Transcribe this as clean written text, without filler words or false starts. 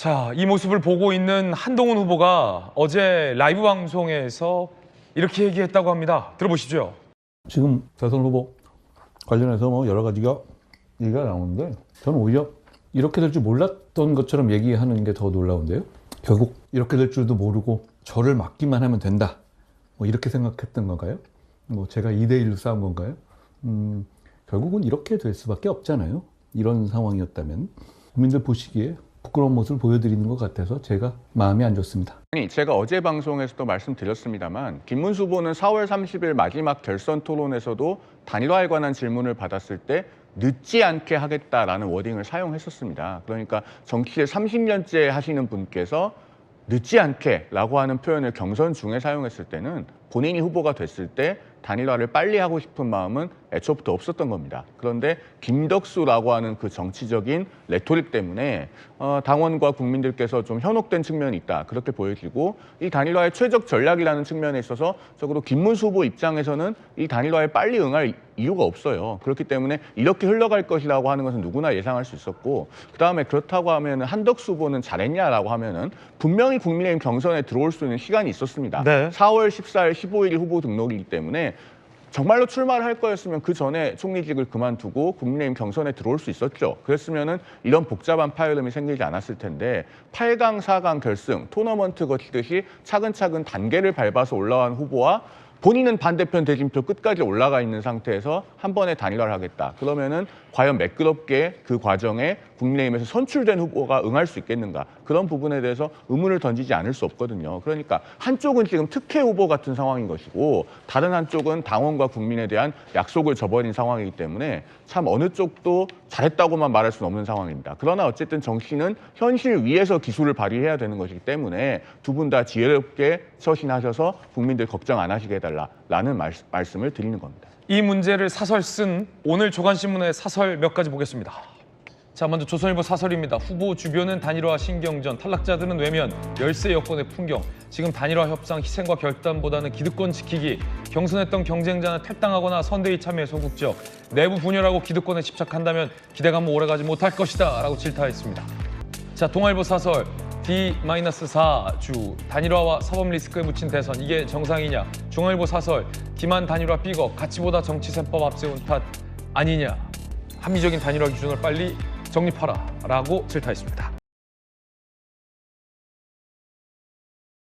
자, 이 모습을 보고 있는 한동훈 후보가 어제 라이브 방송에서 이렇게 얘기했다고 합니다. 들어보시죠. 지금 대선 후보 관련해서 뭐 여러 가지가 얘기가 나오는데 저는 오히려 이렇게 될 줄 몰랐던 것처럼 얘기하는 게 더 놀라운데요. 결국 이렇게 될 줄도 모르고 저를 막기만 하면 된다. 뭐 이렇게 생각했던 건가요? 뭐 제가 2대1로 싸운 건가요? 결국은 이렇게 될 수밖에 없잖아요. 이런 상황이었다면 국민들 보시기에 부끄러운 모습을 보여드리는 것 같아서 제가 마음이 안 좋습니다. 아니, 제가 어제 방송에서도 말씀드렸습니다만 김문수 후보는 4월 30일 마지막 결선 토론에서도 단일화에 관한 질문을 받았을 때 늦지 않게 하겠다라는 워딩을 사용했었습니다. 그러니까 정치를 30년째 하시는 분께서 늦지 않게라고 하는 표현을 경선 중에 사용했을 때는 본인이 후보가 됐을 때 단일화를 빨리 하고 싶은 마음은 애초부터 없었던 겁니다. 그런데 김덕수라고 하는 그 정치적인 레토릭 때문에 당원과 국민들께서 좀 현혹된 측면이 있다. 그렇게 보여지고 이 단일화의 최적 전략이라는 측면에 있어서 적어도 김문수 후보 입장에서는 이 단일화에 빨리 응할 이유가 없어요. 그렇기 때문에 이렇게 흘러갈 것이라고 하는 것은 누구나 예상할 수 있었고 그다음에 그렇다고 하면 한덕수 후보는 잘했냐라고 하면은 분명히 국민의힘 경선에 들어올 수 있는 시간이 있었습니다. 네. 4월 14일, 15일 후보 등록이기 때문에 정말로 출마를 할 거였으면 그 전에 총리직을 그만두고 국민의힘 경선에 들어올 수 있었죠. 그랬으면은 이런 복잡한 파열음이 생기지 않았을 텐데 8강, 4강 결승, 토너먼트 거치듯이 차근차근 단계를 밟아서 올라간 후보와 본인은 반대편 대진표 끝까지 올라가 있는 상태에서 한 번에 단일화를 하겠다. 그러면은 과연 매끄럽게 그 과정에 국민의힘에서 선출된 후보가 응할 수 있겠는가. 그런 부분에 대해서 의문을 던지지 않을 수 없거든요. 그러니까 한쪽은 지금 특혜 후보 같은 상황인 것이고 다른 한쪽은 당원과 국민에 대한 약속을 저버린 상황이기 때문에 참 어느 쪽도 잘했다고만 말할 수는 없는 상황입니다. 그러나 어쨌든 정치는 현실 위에서 기술을 발휘해야 되는 것이기 때문에 두 분 다 지혜롭게 처신하셔서 국민들 걱정 안 하시게 해달라는 말씀을 드리는 겁니다. 이 문제를 사설 쓴 오늘 조간신문의 사설 몇 가지 보겠습니다. 자, 먼저 조선일보 사설입니다. 후보 주변은 단일화 신경전, 탈락자들은 외면, 열세 여권의 풍경. 지금 단일화 협상 희생과 결단보다는 기득권 지키기. 경선했던 경쟁자는 탈당하거나 선대위 참여에 소극적. 내부 분열하고 기득권에 집착한다면 기대감은 오래가지 못할 것이다 라고 질타했습니다. 자, 동아일보 사설. D-4주 단일화와 사법 리스크에 묻힌 대선 이게 정상이냐. 중앙일보 사설 기만 단일화 삐걱 가치보다 정치셈법 앞세운 탓 아니냐. 합리적인 단일화 기준을 빨리 정립하라 라고 질타했습니다.